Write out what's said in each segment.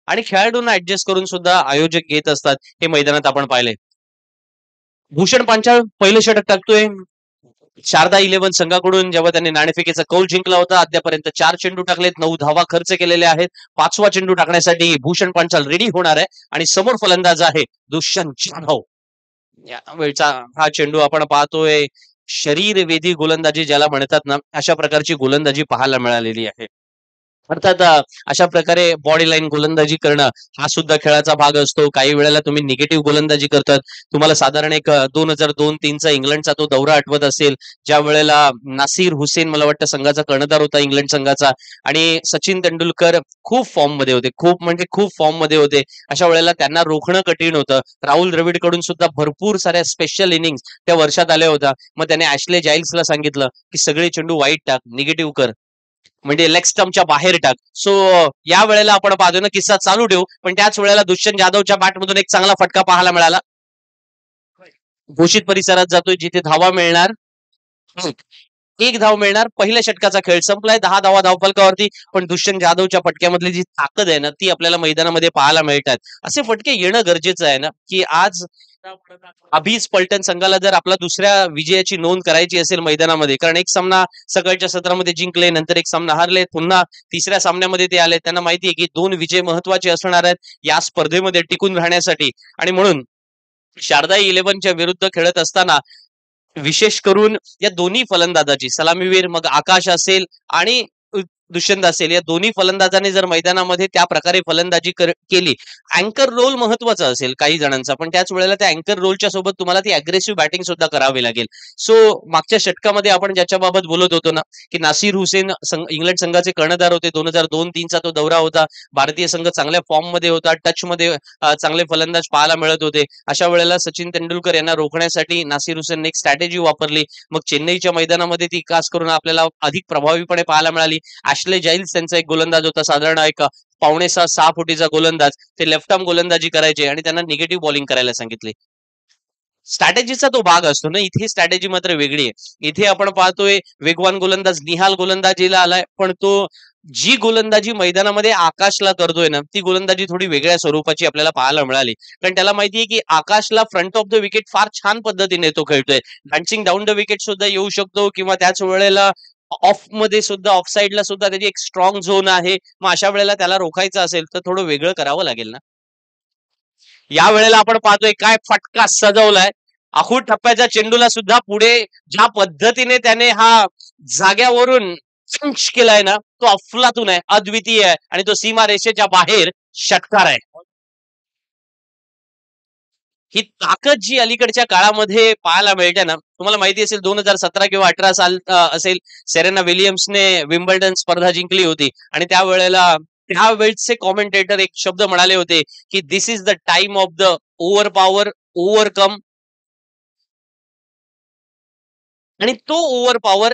आणि खेळाडूंना ऍडजस्ट करून सुद्धा आयोजक घेत असतात. हे मैदानात आपण पाहिलंय. भूषण पांचाळ पहिलं षटक टाकतोय. शारदा 11 संघाकडून जेव्हा त्यांनी नाणेफेकीचा कौल जिंकला होता, अद्यापर्यंत 4 चेंडू टाकलेत, 9 धावा खर्च केलेल्या आहेत. 5वा चेंडू टाकण्यासाठी भूषण पांचाल रेडी होणार आहे आणि समोर फलंदाज आहे दुष्यंत जाधव. या वेळचा हा चेंडू आपण पाहतोय. शरीरवेधी गोलंदाजी ज्याला म्हणतात ना, अशा प्रकारची गोलंदाजी पाहायला मिळालेली आहे. अर्थात अशा प्रकारे बॉडी लाईन गोलंदाजी करणं हा सुद्धा खेळाचा भाग असतो. काही वेळेला तुम्ही निगेटिव्ह गोलंदाजी करतात. तुम्हाला साधारण एक 2002-3चा इंग्लंडचा तो दौरा आठवत असेल, ज्या वेळेला नासीर हुसेन मला वाटतं संघाचा कर्णधार होता इंग्लंड संघाचा आणि सचिन तेंडुलकर खूप फॉर्म मध्ये होते. खूप म्हणजे खूप फॉर्म मध्ये होते. अशा वेळेला त्यांना रोखणं कठीण होतं. राहुल द्रविडकडून सुद्धा भरपूर साऱ्या स्पेशल इनिंग्स त्या वर्षात आल्या होत्या. मग त्याने ऍशले जाइल्सला सांगितलं की सगळे चेंडू वाईट टाक, निगेटिव्ह कर. म्हणजे लेग स्टम्पच्या बाहेर टाक. सो या वेळेला आपण पाहतो ना, किस्सा चालू ठेवू, पण त्याच वेळेला दुष्यंत जाधवच्या बॅटमधून एक चांगला फटका पाहायला मिळाला. घोषित परिसरात जातोय जिथे धावा मिळणार. एक धाव मिळणार. पहिल्या षटकाचा खेळ संपलाय. 10 धावा धावफलकावरती. पण दुष्यंत जाधवच्या फटक्यामधली जी ताकद आहे ना, ती आपल्याला मैदानामध्ये पाहायला मिळतात. असे फटके येणं गरजेचं आहे ना, की आज अभीज पलटण संघाला जर आपला दुसऱ्या विजयाची नोंद करायची असेल मैदानामध्ये, कारण एक सामना सकाळच्या सत्रामध्ये जिंकले, नंतर एक सामना हारले, पुन्हा तिसऱ्या सामन्यामध्ये ते आले. त्यांना माहिती आहे की 2 विजय महत्वाचे असणार आहेत या स्पर्धेमध्ये टिकून राहण्यासाठी. आणि म्हणून शारदा 11च्या विरुद्ध खेळत असताना विशेष करून या दोन्ही फलंदाजाची सलामीवीर मग आकाश असेल आणि दुष्यंत असेल, या दोन्ही फलंदाजांनी जर मैदानामध्ये त्या प्रकारे फलंदाजी केली, अँकर रोल महत्वाचा असेल काही जणांचा, पण त्याच वेळेला त्या अँकर रोलच्या सोबत तुम्हाला ती अग्रेसिव्ह बॅटिंग सुद्धा करावी लागेल. सो मागच्या षटकामध्ये आपण ज्याच्या बाबत बोलत होतो ना, की नासीर हुसेन इंग्लंड संघाचे कर्णधार होते. 2002-3चा तो दौरा होता. भारतीय संघ चांगल्या फॉर्म मध्ये होता. टच मध्ये चांगले फलंदाज पाहायला मिळत होते. अशा वेळेला सचिन तेंडुलकर यांना रोखण्यासाठी नासीर हुसेनने एक स्ट्रॅटेजी वापरली. मग चेन्नईच्या मैदानामध्ये ती खास करून आपल्याला अधिक प्रभावीपणे पाहायला मिळाली. ऍशले जाइल्स त्यांचा एक गोलंदाज होता, साधारण एक 5.5-6 फुटीचा गोलंदाज. ते लेफ्ट आर्म गोलंदाजी करायचे आणि त्यांना निगेटिव्ह बॉलिंग करायला सांगितले. स्ट्रॅटेजीचा तो भाग असतो ना. इथे स्ट्रॅटेजी मात्र वेगळी आहे. इथे आपण पाहतोय वेगवान गोलंदाज निहाल गोलंदाजीला आलाय, पण तो जी गोलंदाजी मैदानामध्ये आकाशला करतोय ना, ती गोलंदाजी थोडी वेगळ्या स्वरूपाची आपल्याला पाहायला मिळाली. कारण त्याला माहितीये की आकाशला फ्रंट ऑफ द विकेट फार छान पद्धतीने तो खेळतोय. डान्सिंग डाऊन द विकेट सुद्धा येऊ शकतो किंवा त्याच वेळेला ऑफ मध्ये सुद्धा, ऑफ साईडला सुद्धा त्याची एक स्ट्रॉंग झोन आहे. मग अशा वेळेला त्याला रोखायचं असेल तर थोडं वेगळं करावं लागेल ना. या वेळेला आपण पाहतोय काय फटका सजवलाय. आखूड टप्प्याच्या चेंडूला सुद्धा पुढे ज्या पद्धतीने त्याने हा जाग्यावरून फिंच केलाय ना, तो अफलातून आहे, अद्वितीय आहे आणि तो सीमा रेषेच्या बाहेर षटकार आहे. ही ताकद जी अलीकडच्या काळामध्ये पाहायला मिळते ना, तुम्हाला माहिती असेल 2017 किंवा 18 साल असेल, सेरेना विलियम्सने विम्बल्डन स्पर्धा जिंकली होती आणि त्यावेळेचे कॉमेंटेटर एक शब्द म्हणाले होते की this is the time of the over power overcome. आणि तो ओव्हर पॉवर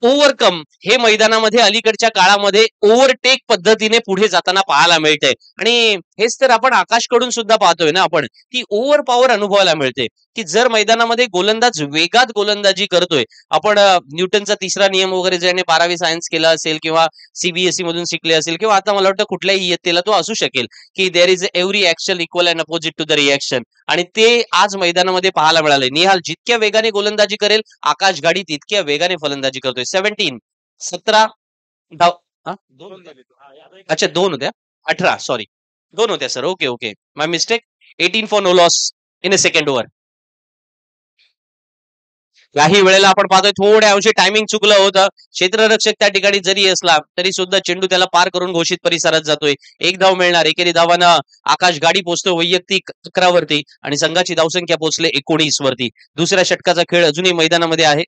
ओव्हरकम हे मैदानामध्ये अलीकडच्या काळामध्ये ओव्हरटेक पद्धतीने पुढे जाताना पाहायला मिळतंय. आणि हेच तर आपण आकाशकडून सुद्धा पाहतोय ना, आपण ती ओव्हर पॉवर अनुभवायला मिळते की जर मैदानामध्ये गोलंदाज वेगात गोलंदाजी करतोय. आपण न्यूटनचा तिसरा नियम वगैरे ज्याने 12वी सायन्स केला असेल किंवा सीबीएसई मधून शिकले असेल किंवा आता मला वाटतं कुठल्याही इयत्तेला तो असू शकेल, की there is every action equal and opposite to the reaction. आणि ते आज मैदानामध्ये पाहायला मिळाले. निहाल जितक्या वेगाने गोलंदाजी करेल, आकाश गाडी तितक्या वेगाने फलंदाजी करतोय. 17 धाव. अच्छा 2 होत्या. 18 सॉरी. 2 होत्या sir. Okay okay. My mistake. 18 for no loss in a second over. काही वेळेला आपण पाहतोय थोड्या अंशी टायमिंग चुकलं होतं. क्षेत्ररक्षक त्या ठिकाणी जरी असला तरी सुद्धा चेंडू त्याला पार करून घोषित परिसरात जातोय. एक धाव मिळणार. एकेरी धावानं आकाश गाडी पोहोचतोय वैयक्तिक 11 वरती आणि संघाची धावसंख्या पोहोचले 19 वरती. दुसऱ्या षटकाचा खेळ अजूनही मैदानामध्ये आहे.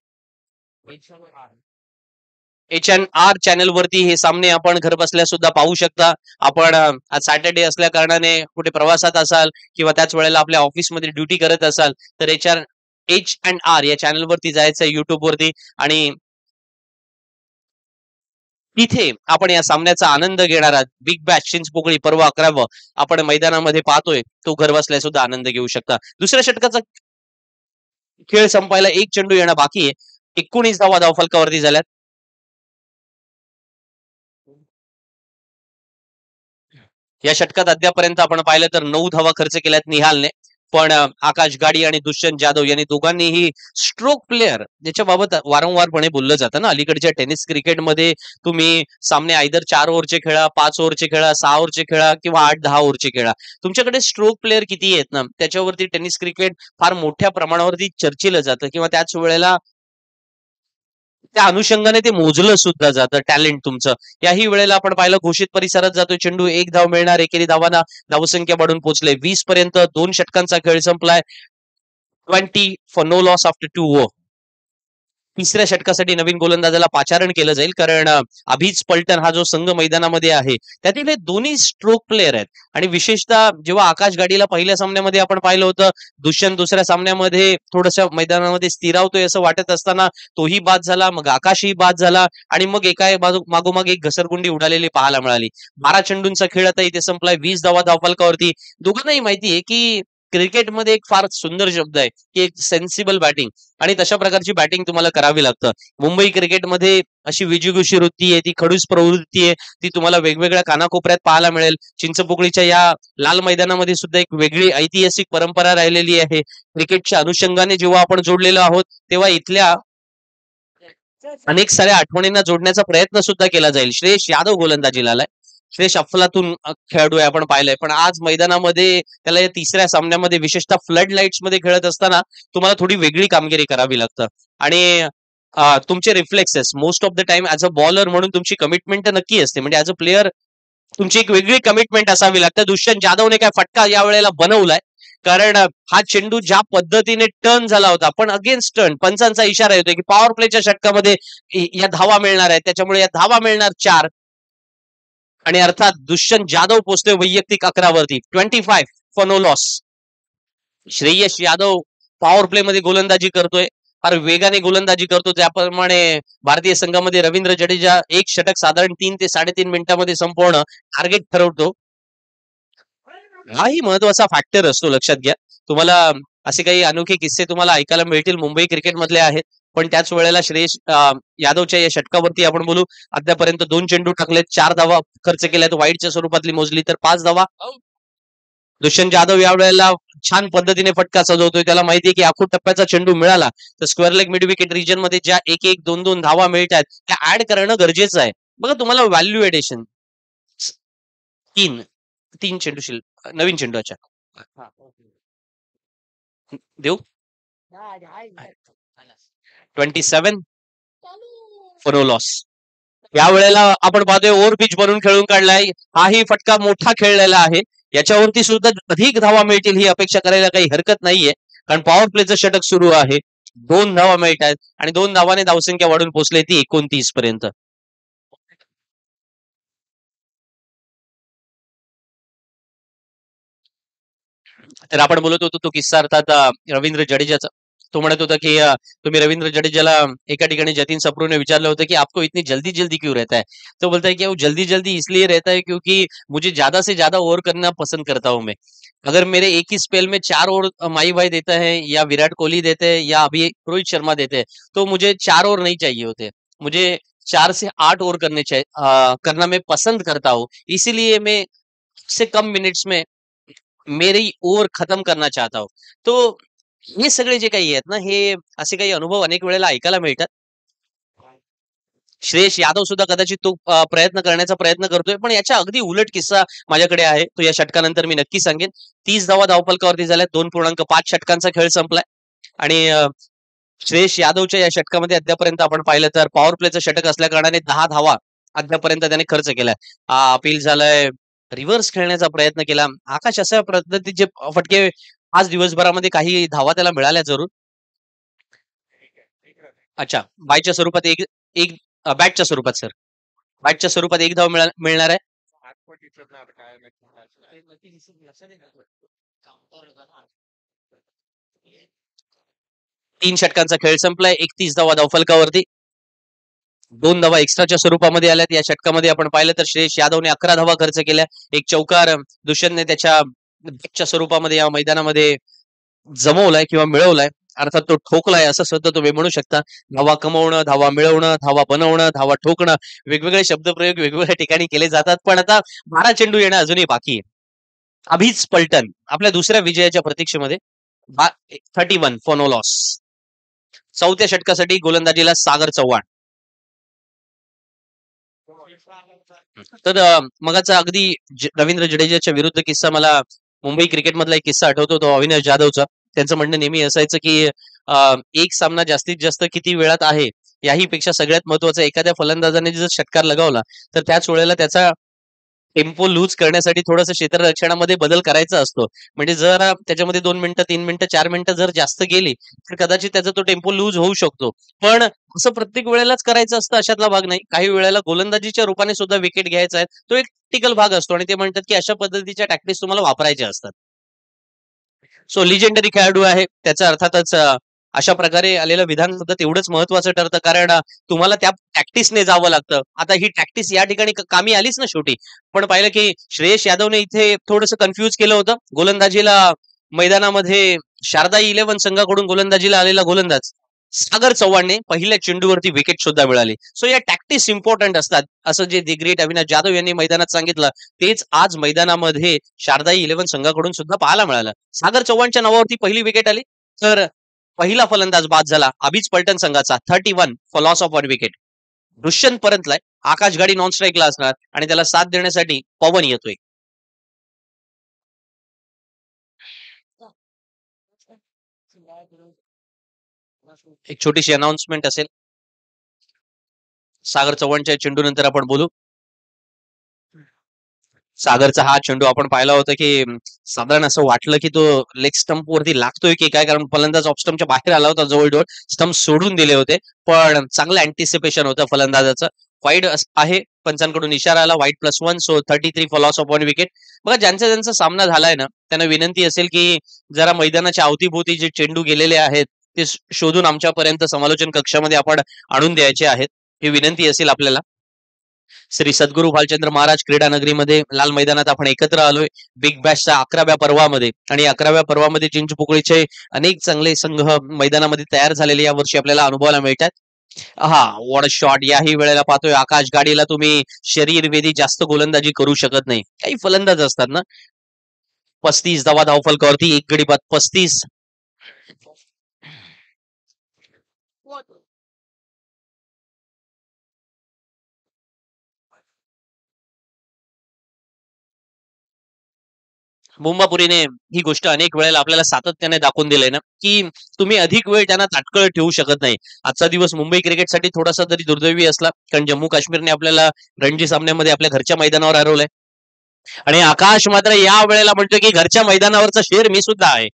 H&R चॅनल वरती हे सामने आपण घर बसल्या सुद्धा पाहू शकता. आपण आज सॅटर्डे असल्या कारणाने कुठे प्रवासात असाल किंवा त्याच वेळेला आपल्या ऑफिसमध्ये ड्युटी करत असाल तर H&R या चॅनल वरती जायचं युट्यूब वरती आणि तिथे आपण या सामन्याचा आनंद घेणार आहात. बिग बॅश चिंचपोकळी पर्व 11वं आपण मैदानामध्ये पाहतोय, तो घर बसल्या सुद्धा आनंद घेऊ शकता. दुसऱ्या षटकाचा खेळ संपायला एक चेंडू येणं बाकी आहे. 19 धावा धावफलकावरती झाल्यात. या षटकात अद्यापर्यंत आपण पाहिलं तर 9 धावा खर्च केल्यात निहालने. पण आकाश गाडी आणि दुष्यंत जाधव यांनी दोघांनीही स्ट्रोक प्लेअर ज्याच्याबाबत वारंवारपणे बोललं जातं ना, अलीकडच्या टेनिस क्रिकेटमध्ये तुम्ही सामने आयदर 4 ओव्हरचे खेळा, 5 ओव्हरचे खेळा, 6 ओव्हरचे खेळा किंवा 8-10 ओव्हरचे खेळा. तुमच्याकडे स्ट्रोक प्लेअर किती आहेत ना, त्याच्यावरती टेनिस क्रिकेट फार मोठ्या प्रमाणावरती चर्चिलं जातं किंवा त्याच वेळेला त्या अनुषंगाने ते मोजलं सुद्धा जातं टॅलेंट तुमचं. याही वेळेला आपण पाहिलं घोषित परिसरात जातोय चेंडू, 1 धाव मिळणार, एकेरी धावांना धावसंख्या वाढून पोहोचले 20 पर्यंत. 2 षटकांचा खेळ संपलाय. 20 for no loss after 2 over. तिसऱ्या षटकासाठी नवीन गोलंदाजाला पाचारण केलं जाईल, कारण अभिज पलटण हा जो संघ मैदानामध्ये आहे त्यातील हे दोन्ही स्ट्रोक प्लेअर आहेत. आणि विशेषतः जेव्हा आकाश गाडीला पहिल्या सामन्यामध्ये आपण पाहिलं होतं, दुष्यंत दुसऱ्या सामन्यामध्ये थोडंसं मैदानामध्ये स्थिरावतोय असं वाटत असताना तोही बाद झाला, मग आकाशही बाद झाला आणि मग एका मागोमाग एक घसरगुंडी उडालेली पाहायला मिळाली. 12 चेंडूंचा खेळ आता इथे संपलाय. 20 धावा धावफलकावरती. दोघांनाही माहिती आहे की क्रिकेटमध्ये एक फार सुंदर शब्द आहे की एक सेन्सिबल बॅटिंग, आणि तशा प्रकारची बॅटिंग तुम्हाला करावी लागतं. मुंबई क्रिकेटमध्ये अशी विजिगुषी वृत्ती आहे, ती खडूस प्रवृत्ती आहे, ती तुम्हाला वेगवेगळ्या कानाकोपऱ्यात पाहायला मिळेल. चिंचपोकळीच्या या लाल मैदानामध्ये सुद्धा एक वेगळी ऐतिहासिक परंपरा राहिलेली आहे. क्रिकेटच्या अनुषंगाने जेव्हा आपण जोडलेलो आहोत तेव्हा इथल्या अनेक साऱ्या आठवणींना जोडण्याचा प्रयत्न सुद्धा केला जाईल. श्रेयस यादव गोलंदाजीला आलाय. श्रेयस अफलातून खेळाडू आहे आपण पाहिलंय, पण आज मैदानामध्ये त्याला या तिसऱ्या सामन्यामध्ये विशेषतः फ्लड लाईट्स मध्ये खेळत असताना तुम्हाला थोडी वेगळी कामगिरी करावी लागतं. आणि तुमचे reflexes most of the time as a bowler म्हणून तुमची कमिटमेंट तर नक्की असते, म्हणजे ऍज अ प्लेअर तुमची एक वेगळी कमिटमेंट असावी लागते. दुष्यंत जाधवने काय फटका या वेळेला बनवलाय, कारण हा चेंडू ज्या पद्धतीने टर्न झाला होता, पण अगेन्स्ट टर्न पंचांचा इशारा येतोय की पॉवर प्लेच्या षटकामध्ये या धावा मिळणार आहेत, त्याच्यामुळे या धावा मिळणार 4. आणि अर्थात दुष्यंत जाधव पोहोचतोय वैयक्तिक 11 वरती. 25 for no loss. Shreyas Yadav power play मध्ये गोलंदाजी करतोय, फार वेगाने गोलंदाजी करतो. त्याप्रमाणे भारतीय संघामध्ये रवींद्र जडेजा एक षटक साधारण 3 ते 3.5 मिनिटांमध्ये संपवणं टार्गेट ठरवतो. हाही महत्वाचा फॅक्टर असतो, लक्षात घ्या. तुम्हाला असे काही अनोखे किस्से तुम्हाला ऐकायला मिळतील मुंबई क्रिकेट मधले आहेत, पण त्याच वेळेला श्रेयस यादवच्या या षटकावरती आपण बोलू. आतापर्यंत 2 चेंडू टाकलेत, 4 धावा खर्च केल्यात, वाईटच्या स्वरूपातली मोजली तर 5 धावा. दुष्यंत जाधव या वेळेला छान पद्धतीने फटका सजवतोय. त्याला माहितीये की आखूड टप्प्याचा चेंडू मिळाला तर square leg mid wicket region मध्ये ज्या 1-1, 2-2 धावा मिळतात त्या ऍड करणं गरजेचं आहे. बघा तुम्हाला व्हॅल्यू एडिशन 3 चेंडू नवीन चेंडू. अच्छा, देऊ. 27 फॉर नो लॉस. या वेळेला आपण पाहतोय ओव्हर पिच बनवून खेळून काढलाय. हाही फटका मोठा खेळलेला आहे. याच्यावरती सुद्धा अधिक धावा मिळतील ही अपेक्षा करायला काही हरकत नाहीये, कारण पॉवर प्लेचं षटक सुरू आहे. 2 धावा मिळत आहेत आणि 2 धावाने धावसंख्या वाढून पोहोचली ती 29 पर्यंत. तर आपण बोलत होतो तो किस्सा अर्थात रवींद्र जडेजाचा. तो म्हणत होता की तुम्ही रवींद्र जडेजाला एका ठिकाणी जतीन सप्रू ने विचारलं होतं की आपको इतनी जल्दी जल्दी क्यों रहता है. तो बोलता है कि वो जल्दी जल्दी इसलिए रहता है क्योंकि मुझे ज्यादा से ज्यादा ओवर करना पसंद करता हूं मैं. अगर मेरे एक ही स्पेल में 4 ओवर माही भाई देता है या विराट कोहली देते हैं या अभी रोहित शर्मा देते हैं तो मुझे 4 ओवर नहीं चाहिए होते. मुझे 4 से 8 ओवर करना मैं पसंद करता हूँ, इसीलिए मैं से कम मिनिट्स में मेरी ओव्हर खतम करना चाहता हूं. तो हे सगळे जे काही आहेत ना, हे असे काही अनुभव अनेक वेळेला ऐकायला मिळतात. श्रेयस यादव सुद्धा कदाचित तो प्रयत्न करण्याचा प्रयत्न करतोय, पण याच्या अगदी उलट किस्सा माझ्याकडे आहे. तो या षटकानंतर मी नक्की सांगेन. 30 धावा धावफलकावरती झाल्या. 2.5 षटकांचा खेळ संपलाय. आणि श्रेयस यादवच्या या षटकामध्ये अद्यापर्यंत आपण पाहिलं तर पॉवर प्लेचं षटक असल्या कारणाने 10 धावा अद्यापर्यंत त्याने खर्च केलाय. अपील झालंय, रिव्हर्स खेळण्याचा प्रयत्न केला. आकाश अशा पद्धतीचे फटके आज दिवसभरामध्ये काही धावा त्याला मिळाल्या जरूर. अच्छा, बायच्या स्वरूपात एक एक बॅटच्या स्वरूपात सर, बॅटच्या स्वरूपात 1 धाव मिळणार आहे. 3 षटकांचा खेळ संपलाय. 31 धावा धावफलकावरती. 2 धावा एक्स्ट्राच्या स्वरूपामध्ये आल्यात. या षटकामध्ये आपण पाहिलं तर श्रेयस यादवने 11 धावा खर्च केल्या. एक चौकार दुष्यंतने त्याच्या बॅटच्या स्वरूपामध्ये या मैदानामध्ये जमवलाय किंवा मिळवलाय. अर्थात तो ठोकलाय असं सुद्धा तुम्ही म्हणू शकता. धावा कमवणं, धावा मिळवणं, धावा बनवणं, धावा ठोकणं, वेगवेगळे शब्दप्रयोग वेगवेगळ्या ठिकाणी केले जातात. पण आता 12 चेंडू येणं अजूनही बाकी आहे. अभिज पलटण आपल्या दुसऱ्या विजयाच्या प्रतीक्षेमध्ये 31 फॉर नो लॉस. चौथ्या षटकासाठी गोलंदाजीला सागर चव्हाण. तर मगाचा अगदी रवींद्र जडेजाच्या विरुद्ध किस्सा मला मुंबई क्रिकेट मधला एक किस्सा आठवतो, तो अविनाश जाधवचा. त्यांचं म्हणणं नेहमी असायचं की एक सामना जास्तीत जास्त किती वेळात आहे याही पेक्षा सगळ्यात महत्वाचं एखाद्या फलंदाजाने जर षटकार लगावला तर त्याच वेळेला त्याचा टेम्पो लूज करण्यासाठी थोडंसं क्षेत्ररक्षणामध्ये बदल करायचा असतो. म्हणजे जर त्याच्यामध्ये 2 मिनिटं 3 मिनिटं 4 मिनिटं जर जास्त गेली तर कदाचित त्याचा तो टेम्पो लूज होऊ शकतो. पण असं प्रत्येक वेळेलाच करायचं असतं अशातला भाग नाही. काही वेळेला गोलंदाजीच्या रूपाने सुद्धा विकेट घ्यायचा आहे, तो एक टिकल भाग असतो आणि ते म्हणतात की अशा पद्धतीच्या टॅक्टिक्स तुम्हाला वापरायच्या असतात. सो लिजेंडरी खेळाडू आहे, त्याचं अर्थातच अशा प्रकारे आलेलं विधान सुद्धा तेवढंच महत्वाचं ठरतं, कारण तुम्हाला त्या प्रॅक्टिसने जावं लागतं. आता ही प्रॅक्टिस या ठिकाणी कामी आलीच ना शेवटी. पण पाहिलं की श्रेयस यादवने इथे थोडंसं कन्फ्युज केलं होतं. गोलंदाजीला मैदानामध्ये शारदा 11 संघाकडून गोलंदाजीला आलेला गोलंदाज सागर चव्हाणने पहिल्या चेंडूवरती विकेट सुद्धा मिळाली. सो या प्रॅक्टिस इम्पॉर्टंट असतात, असं जे दी ग्रेट अविनाश जाधव यांनी मैदानात सांगितलं, तेच आज मैदानामध्ये शारदा 11 संघाकडून सुद्धा पाहायला मिळालं. सागर चव्हाणच्या नावावरती पहिली विकेट आली, तर पहिला फलंदाज बाद झाला अभिज पलटण संघाचा 31 for loss of 1 wicket. Dushyant परतलाय, आकाश गाडी नॉन स्ट्राईकला असणार आणि त्याला साथ देण्यासाठी पवन येतोय. एक छोटीशी अनाउन्समेंट असेल. सागर चव्हाणच्या चेंडू नंतर आपण बोलू. सागरचा हा चेंडू आपण पाहिला होता की साधारण असं वाटलं की तो लेग स्टंप वरती लागतोय की काय, कारण फलंदाज ऑफ स्टंपच्या बाहेर आला होता जवळजवळ, स्टंप सोडून दिले होते. पण चांगलं अँटिसिपेशन होतं फलंदाजाचं. वाईड आहे, पंचांकडून इशारा आला, wide +1, so 33 for loss of 1 wicket. बघा, ज्यांचा ज्यांचा सामना झालाय ना त्यांना विनंती असेल की जरा मैदानाच्या अवतीभोवती जे चेंडू गेलेले आहेत ते शोधून आमच्यापर्यंत समालोचन कक्षामध्ये आपण आणून द्यायचे आहेत, ही विनंती असेल आपल्याला. श्री सद्गुरू भालचंद्र महाराज क्रीडा नगरीमध्ये लाल मैदानात आपण एकत्र आलोय बिग बॅशच्या 11व्या पर्वामध्ये. आणि 11व्या पर्वामध्ये चिंचपोकळीचे अनेक चांगले संघ मैदानामध्ये तयार झालेले या वर्षी आपल्याला अनुभवायला मिळतात. हा, वॉट शॉट. याही वेळेला पाहतोय आकाश गाडीला तुम्ही शरीरवेदी जास्त गोलंदाजी करू शकत नाही. काही फलंदाज असतात ना, 35 धावा धावफलकावरती, एक गडी बाद 35. मुंबापुरीने ही गोष्ट अनेक वेळेला आपल्याला सातत्याने दाखवून दिलंय ना की तुम्ही अधिक वेळ त्यांना ताटकळ ठेवू शकत नाही. आजचा दिवस मुंबई क्रिकेटसाठी थोडासा तरी दुर्दैवी असला, कारण जम्मू काश्मीरने आपल्याला रणजी सामन्यामध्ये आपल्या घरच्या मैदानावर हरवलंय. आणि आकाश मात्र या वेळेला म्हणतोय की घरच्या मैदानावरचा शेर मी सुद्धा आहे,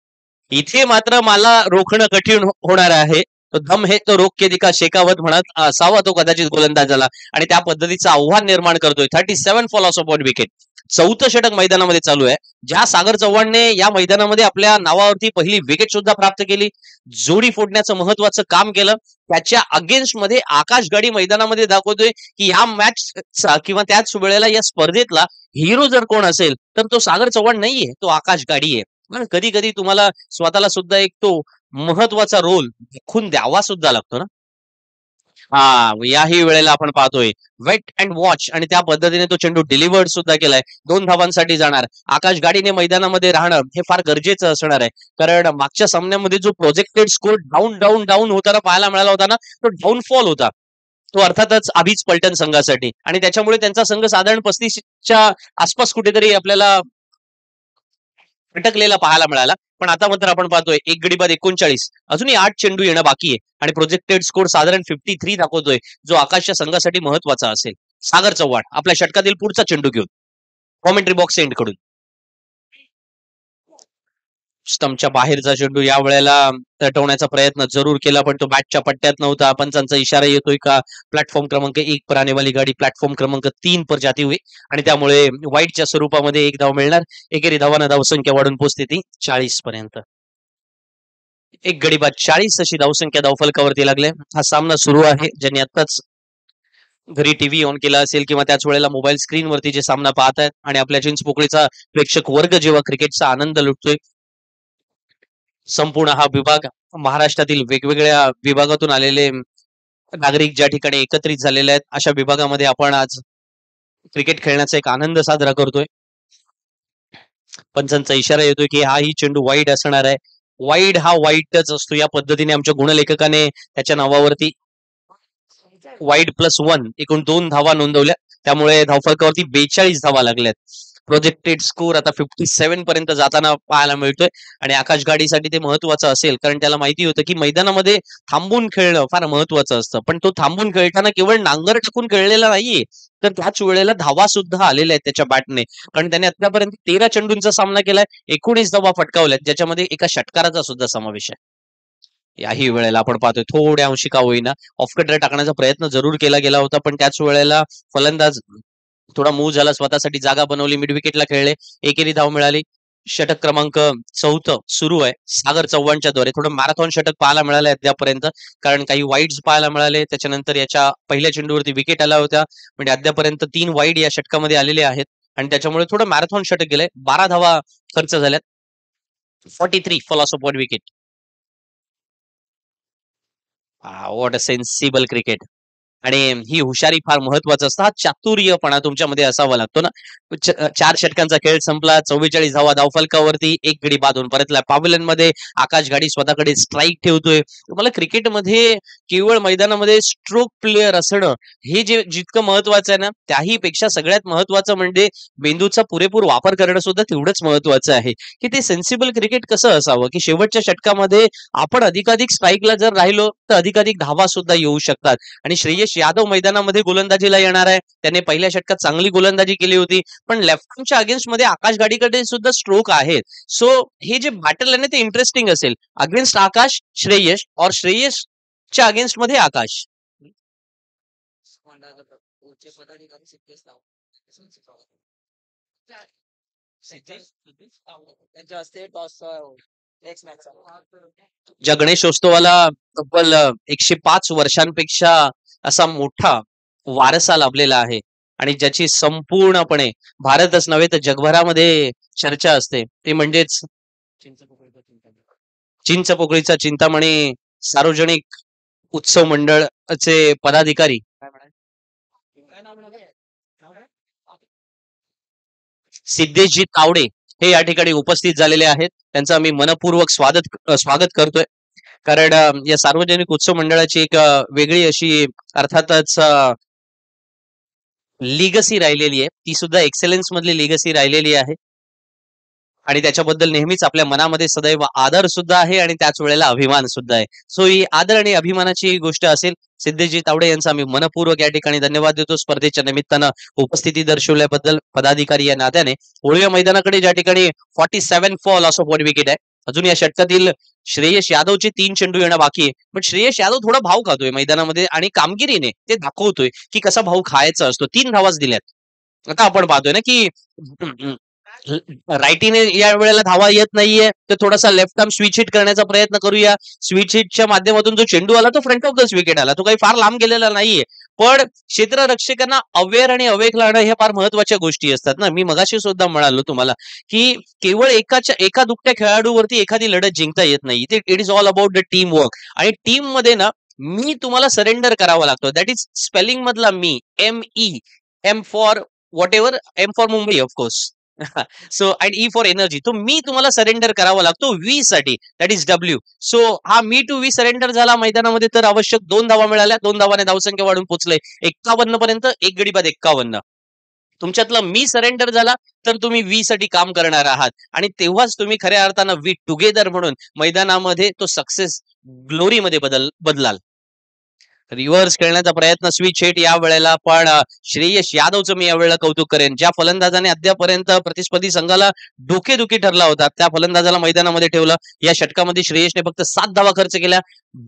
इथे मात्र मला रोखणं कठीण होणार आहे. तो दम हे तो रोक के दिखा शेकावत म्हणत असावा तो कदाचित गोलंदाजाला, आणि त्या पद्धतीचं आव्हान निर्माण करतोय. 37 फॉर लॉस ऑफ 1 विकेट. चौथं षटक मैदानामध्ये चालू आहे. ज्या सागर चव्हाणने या मैदानामध्ये आपल्या नावावरती पहिली विकेट सुद्धा प्राप्त केली, जोडी फोडण्याचं महत्वाचं काम केलं, त्याच्या अगेन्स्ट मध्ये आकाश गाडी मैदानामध्ये दाखवतोय की या मॅच किंवा त्याच वेळेला या स्पर्धेतला हिरो जर कोण असेल तर तो सागर चव्हाण नाहीये, तो आकाश गाडी आहे. कधी कधी तुम्हाला स्वतःला सुद्धा एक तो महत्वाचा रोल दाखवून द्यावा सुद्धा लागतो ना. हा, याही वेळेला आपण पाहतोय वेट अँड वॉच, आणि त्या पद्धतीने तो चेंडू डिलिव्हर्ड सुद्धा केलाय. 2 धावांसाठी जाणार. आकाश गाडीने मैदानामध्ये राहणं हे फार गरजेचं असणार आहे, कारण मागच्या सामन्यामध्ये जो projected score down down down होताना पाहायला मिळाला होता ना, तो डाऊनफॉल होता. तो अर्थातच अभिज पलटण संघासाठी, आणि त्याच्यामुळे त्यांचा संघ साधारण 35च्या आसपास कुठेतरी आपल्याला अटकलेला पाहायला मिळाला. पण आता मात्र आपण पाहतोय एक गडी बाद 39, अजूनही 8 चेंडू येणं बाकी आहे आणि प्रोजेक्टेड स्कोर साधारण 53 दाखवतोय, जो आकाशच्या संघासाठी महत्वाचा असेल. सागर चव्हाण आपल्या षटकातील पुढचा चेंडू घेऊन कॉमेंट्री बॉक्स एंड कडून स्टंपच्या बाहेरचा चेंडू या वेळेला तटवण्याचा प्रयत्न जरूर केला, पण तो बॅटच्या पट्ट्यात नव्हता. पंचांचा इशारा येतोय का प्लॅटफॉर्म क्रमांक 1 पर आने वाली गाडी प्लॅटफॉर्म क्रमांक 3 पर जाती हुई, आणि त्यामुळे वाईटच्या स्वरूपामध्ये एक धाव मिळणार. एकेरी धावांना धावसंख्या वाढून पोहोचते ती 40 पर्यंत. एक गडी बाद 40 अशी धावसंख्या धावफलकावरती लागले. हा सामना सुरू आहे. ज्यांनी आताच घरी टीव्ही ऑन केला असेल किंवा त्याच वेळेला मोबाईल स्क्रीनवरती जे सामना पाहत आहेत आणि आपल्या चिंचपोकळीचा प्रेक्षक वर्ग जेव्हा क्रिकेटचा आनंद लुटतोय, संपूर्ण हा विभाग महाराष्ट्रातील वेगवेगळ्या विभागातून आलेले नागरिक ज्या ठिकाणी एकत्रित झालेले आहेत अशा विभागामध्ये आपण आज क्रिकेट खेळण्याचा एक आनंद साजरा करतोय. पंचांचा इशारा येतोय की हा ही चेंडू वाईड असणार आहे. वाईड हा वाईटच असतो या पद्धतीने आमच्या गुणलेखकाने त्याच्या नावावरती वाईड+1 एकूण 2 धावा नोंदवल्या. त्यामुळे धावफलकावरती 42 धावा लागल्यात. प्रोजेक्टेड स्कोर आता 57 पर्यंत जाताना पाहायला मिळतोय आणि आकाश गाडीसाठी ते महत्वाचं असेल कारण त्याला माहिती होतं की मैदानामध्ये थांबून खेळणं फार महत्वाचं असतं. पण तो थांबून खेळताना केवळ नांगर टाकून खेळलेला नाहीये तर त्याच वेळेला धावा सुद्धा आलेल्या आहेत त्याच्या बॅटने. कारण त्याने आतापर्यंत 13 चेंडूंचा सामना केलाय, 19 धावा फटकावल्यात ज्याच्यामध्ये एका षटकाराचा सुद्धा समावेश आहे. याही वेळेला आपण पाहतोय थोड्या अंशी का होईना ऑफ कटर टाकण्याचा प्रयत्न जरूर केला गेला होता पण त्याच वेळेला फलंदाज थोडा मूव झाला, स्वतःसाठी जागा बनवली, मिड विकेटला खेळले, एकेरी धाव मिळाली. षटक क्रमांक 4 सुरू आहे सागर चव्हाणच्या द्वारे. थोडं मॅरेथॉन षटक पाहायला मिळालं अद्यापर्यंत कारण काही वाईड्स पाहायला मिळाले. त्याच्यानंतर याच्या पहिल्या चेंडूवरती विकेट आल्या होत्या म्हणजे अद्यापर्यंत 3 वाईड या षटकामध्ये आलेले आहेत आणि त्याच्यामुळे थोडं मॅरेथॉन षटक गेलंय. 12 धावा खर्च झाल्यात. 43 fall of 1 wicket. What a sensible cricket. आणि ही हुशारी फार महत्वाचं असतं. हा चातुर्यपणा तुमच्यामध्ये असावा लागतो ना. 4 षटकांचा खेळ संपला. 44 धावा धावफलकावरती, एक गडी बाधून परतला. पॅव्हलियन मध्ये आकाश गाडी स्वतःकडे स्ट्राईक ठेवतोय. तुम्हाला क्रिकेटमध्ये केवळ मैदानामध्ये स्ट्रोक प्लेअर असणं हे जे जितकं महत्वाचं आहे ना त्याही पेक्षा सगळ्यात महत्वाचं म्हणजे मेंदूचा पुरेपूर वापर करणं सुद्धा तेवढंच महत्वाचं आहे. की ते सेन्सिबल क्रिकेट कसं असावं की शेवटच्या षटकामध्ये आपण अधिकाधिक स्ट्राईकला जर राहिलो तर अधिकाधिक धावा सुद्धा येऊ शकतात. आणि श्रेयस यादव मैदानामध्ये गोलंदाजीला येणार आहे. त्याने पहिल्या षटकात चांगली गोलंदाजी केली होती पण लेफ्टच्या अगेन्स्ट मध्ये आकाश गाडीकडे सुद्धा स्ट्रोक आहेत. सो हे जे बॅटल आहे ना ते इंटरेस्टिंग असेल. अगेन्स्ट आकाश श्रेयस और श्रेयसच्या अगेन्स्ट मध्ये आकाश. ज्या गणेशोत्सवाला तब्बल 105 वर्षांपेक्षा असा मोठा वारसा लाभलेला आहे आणि ज्याची संपूर्णपणे भारतच नव्हे तर जगभरामध्ये चर्चा असते ते म्हणजेच चिंचपोकळीचा चिंतामणी सार्वजनिक उत्सव मंडळचे पदाधिकारी सिद्धेशजी तावडे हे या ठिकाणी उपस्थित झालेले आहेत. त्यांचं आम्ही मनपूर्वक स्वागत करतोय. कारण या सार्वजनिक उत्सव मंडळाची एक वेगळी अशी अर्थातच लिगसी राहिलेली आहे. ती सुद्धा एक्सेलन्स मधली लिगसी राहिलेली आहे आणि त्याच्याबद्दल नेहमीच आपल्या मनामध्ये सदैव आदर सुद्धा आहे आणि त्याच वेळेला अभिमान सुद्धा आहे. सो ही आदर आणि अभिमानाची गोष्ट असेल. सिद्धेशजी तावडे यांचा आम्ही मनपूर्वक या ठिकाणी धन्यवाद देतो स्पर्धेच्या निमित्तानं उपस्थिती दर्शवल्याबद्दल पदाधिकारी या नात्याने. वळूया मैदानाकडे ज्या ठिकाणी 47 फॉल ऑफ 1 विकेट आहे. अजून या षटकातील श्रेयस यादवचे 3 चेंडू येणं बाकी आहे पण श्रेयस यादव थोडा भाव खातोय मैदानामध्ये आणि कामगिरीने ते दाखवतोय की कसा भाव खायचा असतो. 3 धावाच दिल्यात. आता आपण पाहतोय ना की राईटीने या वेळेला धावा येत नाहीये तर थोडासा लेफ्ट आर्म स्विच हिट करण्याचा प्रयत्न करूया. स्विच हिटच्या माध्यमातून जो चेंडू आला तो फ्रंट ऑफ द विकेट आला. तो काही फार लांब गेलेला नाहीये पण क्षेत्ररक्षकांना अवेअर आणि अवेक लावणं हे फार महत्वाच्या गोष्टी असतात ना. मी मगाशी सुद्धा म्हणालो तुम्हाला की केवळ एका दुकट्या खेळाडूवरती एखादी लढत जिंकता येत नाही. It is all about the team work आणि टीम मध्ये ना मी तुम्हाला सरेंडर करावा लागतो. दॅट इज स्पेलिंग मधला मी M for whatever M for Mumbai of course so and E for energy. तो मी तुम्हाला सरेंडर करावा लागतो वी साठी दॅट इज डब्ल्यू. सो हा मी टू वी सरेंडर झाला मैदानामध्ये तर आवश्यक 2 धावा मिळाल्या. 2 धावाने धावसंख्या वाढून पोहोचले 51 पर्यंत. एक गडी बाद 51. तुमच्यातला मी सरेंडर झाला तर तुम्ही वी साठी काम करणार आहात आणि तेव्हाच तुम्ही खऱ्या अर्थानं वी टुगेदर म्हणून मैदानामध्ये तो सक्सेस ग्लोरीमध्ये बदलाल. रिव्हर्स खेळण्याचा प्रयत्न स्विच हिट या वेळेला पण श्रेयस यादवचं मी यावेळेला कौतुक करेन. ज्या फलंदाजाने अद्यापर्यंत प्रतिस्पर्धी संघाला डोकेदुखी ठरला होता त्या फलंदाजाला मैदानामध्ये ठेवलं. या षटकामध्ये श्रेयसने फक्त 7 धावा खर्च केल्या.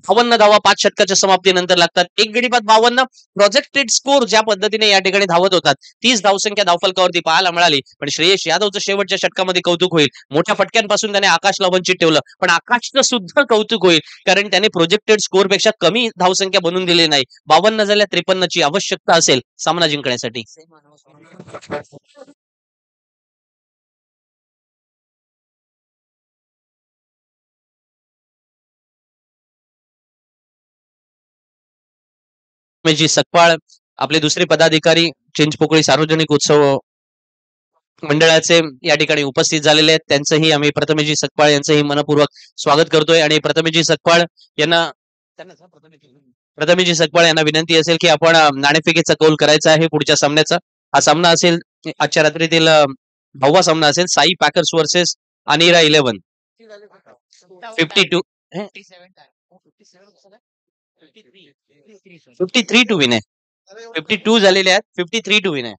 52 धावा 5 षटकाच्या समाप्तीनंतर लागतात. एक गडी बाद 52. प्रोजेक्टेड स्कोर ज्या पद्धतीने या ठिकाणी धावत होतात 30 धावसंख्या धावफलकावरती पाहायला मिळाली पण श्रेयस यादवचं शेवटच्या षटकामध्ये कौतुक होईल. मोठ्या फटक्यांपासून त्याने आकाशला वंचित ठेवलं पण आकाशचं सुद्धा कौतुक होईल कारण त्याने प्रोजेक्टेड स्कोर पेक्षा कमी धावसंख्या बनवून दिली नाही. 52 झाल्या 53 ची आवश्यकता असेल सामना जिंकण्यासाठी. जी सकपाळ आपले दुसरे पदाधिकारी चिंचपोकळी सार्वजनिक उत्सव मंडळाचे या ठिकाणी उपस्थित झालेले आहेत. त्यांचंही आम्ही प्रथमेशजी सकपाळ यांचंही मनपूर्वक स्वागत करतोय आणि प्रथमेशजी सकपाळ यांना प्रथमेशजी सकपाळ यांना विनंती असेल की आपण नाणेफेकीचा कौल करायचा आहे पुढच्या सामन्याचा. हा सामना असेल आजच्या रात्रीतील 10वा सामना असेल साई पॅकर्स वर्सेस अनिरा 11. 52 53 टू विन आहे. 52 झालेले आहेत. 53 टू विन आहे.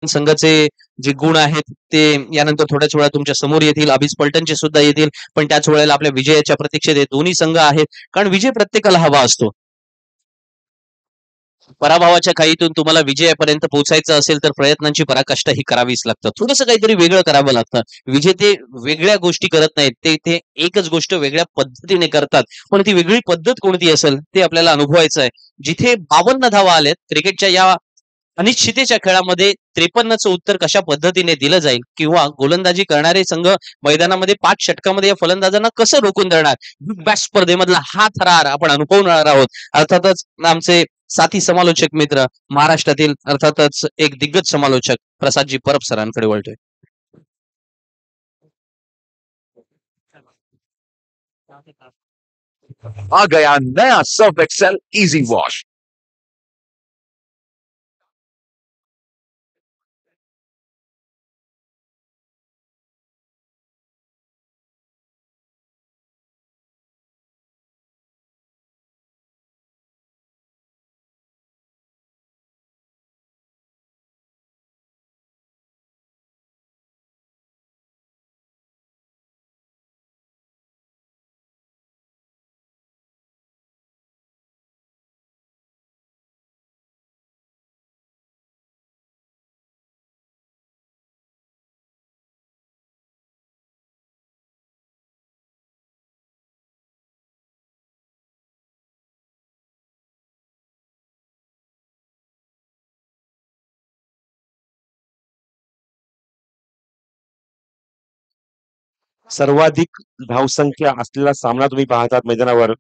संघाचे जे गुण आहेत ते यानंतर थोड्याच वेळा तुमच्या समोर येतील. अभिज पलटणचे सुद्धा येतील, पण त्याच वेळेला आपल्या विजयाच्या प्रतीक्षेत हे दोन्ही संघ आहेत, कारण विजय प्रत्येकाला हवा असतो. पराभवाच्या खाईतून तुम्हाला विजयापर्यंत पोहोचायचं असेल तर प्रयत्नांची पराकाष्ठा ही करावीच लागतं. थोडंसं काहीतरी वेगळं करावं लागतं. विजेते वेगळ्या गोष्टी करत नाहीत, ते एकच गोष्ट वेगळ्या पद्धतीने करतात. पण ती वेगळी पद्धत कोणती असेल ते आपल्याला अनुभवायचं आहे. जिथे 52 धावा आल्यात क्रिकेटच्या या अनिश्चितेच्या खेळामध्ये 53चं उत्तर कशा पद्धतीने दिलं जाईल किंवा गोलंदाजी करणारे संघ मैदानामध्ये 5 षटकामध्ये या फलंदाजांना कसं रोखून धरणार, बिग बॅश स्पर्धेमधला हा थरार आपण अनुभवणार आहोत. अर्थातच आमचे साथी समालोचक मित्र महाराष्ट्रातील अर्थातच एक दिग्गज समालोचक प्रसादजी परब सरांकडे वळतोय. आ गया नया सर्फ एक्सेल इजी वॉश. सर्वाधिक धावसंख्या असलेला सामना तुम्ही पाहतात मैदानावर,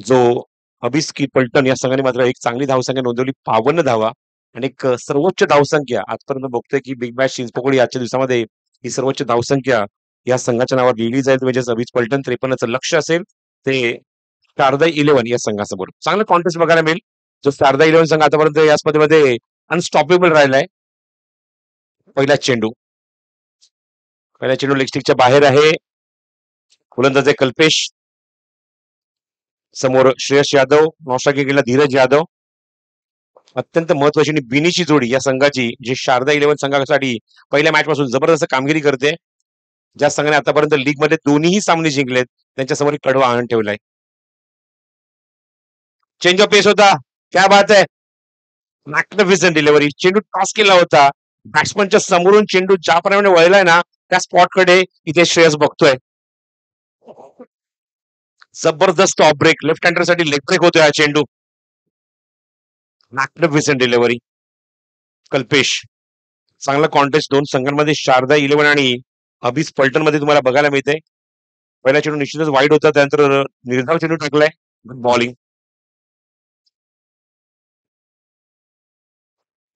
जो अभिस्की पलटण या संघाने मात्र एक चांगली धावसंख्या नोंदवली 52 धावा आणि एक सर्वोच्च धावसंख्या आजपर्यंत बघतोय की बिग बॅश चिंचपोकळी आजच्या दिवसामध्ये ही सर्वोच्च धावसंख्या या संघाच्या नावावर लिहिली जाईल. म्हणजे अभिज पलटण 53चं लक्ष असेल ते शारदा 11 या संघासमोर चांगलं कॉन्टेस्ट बघायला मिळेल. जो शारदा 11 संघ आतापर्यंत या स्पर्धेमध्ये अनस्टॉपेबल राहिलाय. पहिला चेंडू लेगस्टिकच्या बाहेर आहे. गोलंदाज कल्पेश, समोर श्रेयस यादव, नौशाकी गेला धीरज यादव. अत्यंत महत्वाची आणि बिनीची जोडी या संघाची, जी शारदा 11 संघासाठी पहिल्या मॅच पासून जबरदस्त कामगिरी करते. ज्या संघाने आतापर्यंत लीग मध्ये दोन्हीही सामने जिंकलेत त्यांच्या समोर कडवा आनंद ठेवलाय. चेंज ऑफ पेस होता, क्या बात आहे. मॅग्निफिसंट डिलिव्हरी, चेंडू टॉस केला होता. बॅट्समनच्या समोरून चेंडू ज्याप्रमाणे वळलाय ना त्या स्पॉटकडे इथे श्रेयस बघतोय. जबरदस्त ऑफ ब्रेक, लेफ्ट हँडर साठी लेग ब्रेक होतोय हा चेंडू. Magnificent delivery Kalpesh. चांगला कॉन्टेस्ट दोन संघांमध्ये शारदा 11 आणि अभिज पलटण मध्ये तुम्हाला बघायला मिळते. पहिला चेंडू निश्चितच वाईट होता, त्यानंतर निर्धाव चेंडू टाकलाय. बॉलिंग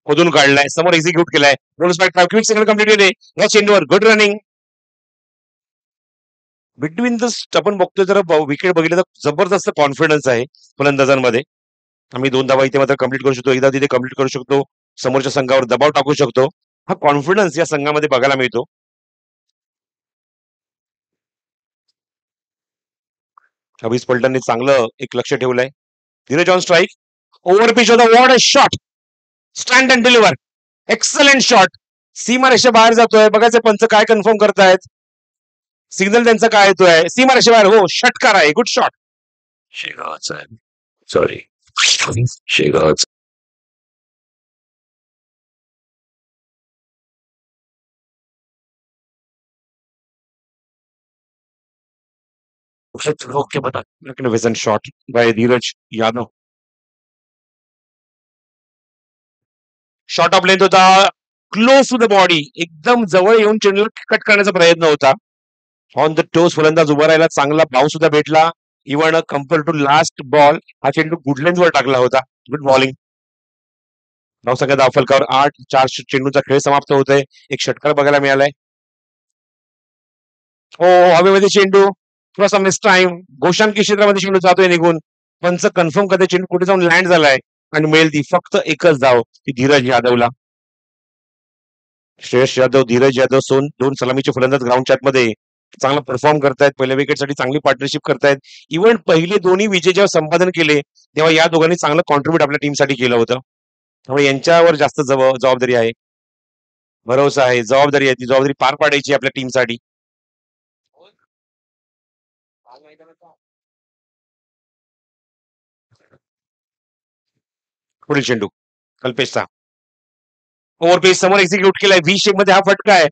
खोदून काढलाय, समोर एक्झिक्यूट केलाय. क्विक सिग्नल कंप्लीट या चेंडूवर गुड रनिंग. बिटवीन द आपण बघतोय जरा विकेट बघितलं तर जबरदस्त कॉन्फिडन्स आहे फलंदाजांमध्ये. आम्ही 2 धावा इथे मात्र कंप्लीट करू शकतो, एकदा तिथे कंप्लीट करू शकतो, समोरच्या संघावर दबाव टाकू शकतो. हा कॉन्फिडन्स या संघामध्ये बघायला मिळतो. अभिष पलटनने चांगलं एक लक्ष ठेवलंय. Dheeraj on strike, over pitch होता, what a shot, stand and deliver, excellent shot. सीमारेषा बाहेर जातोय, बघायचं पंच काय कन्फर्म करतायत, सिग्नल त्यांचा काय येतोय. सीमारेषा बाहेर, हो षटकार आहे, गुड शॉट. शेगावचा आहे. सॉरी, शेगावचा. ओके बता. Magnificent shot by Dheeraj Yadav. Shot of length होता, क्लोज टू द बॉडी, एकदम जवळ येऊन चेंडूला कट करण्याचा प्रयत्न होता. ऑन द टोस फलंदाज उभा राहिला, चांगला बाउन्स सुद्धा भेटला. Even compare to last ball हा चेंडू गुड लेंथ वर टाकला होता. Good bowling. धावसंख्या धावफलकावर 8, 4 चेंडूचा खेळ समाप्त होतोय. एक षटकार बघायला मिळालाय. हो, हवेमध्ये चेंडू, थोडासा मिस टाइम, गोशांकी क्षेत्रामध्ये चेंडू जातोय निघून. पंच कन्फर्म करते चेंडू कुठे जाऊन लँड झालाय आणि मिळेल ती फक्त एकच धाव, ती धीरज यादवला. श्रेयस यादव, धीरज यादव, 2 सलामीचे फलंदाज ग्राउंडच्या आतमध्ये चांगला परफॉर्म करतायत. पहिल्या विकेटसाठी चांगली पार्टनरशिप करतायत. इव्हन पहिले दोन्ही विजय जेव्हा संपादन केले तेव्हा या दोघांनी चांगलं कॉन्ट्रीब्युट आपल्या टीमसाठी केलं होतं. त्यामुळे यांच्यावर जास्त जबाबदारी आहे, भरोसा आहे, जबाबदारी आहे. ती जबाबदारी पार पाडायची आपल्या टीमसाठी. पुढील चेंडू कल्पेशचा, ओव्हर पेस समोर एक्झिक्यूट केलाय, व्ही शेप मध्ये हा फटका आहे.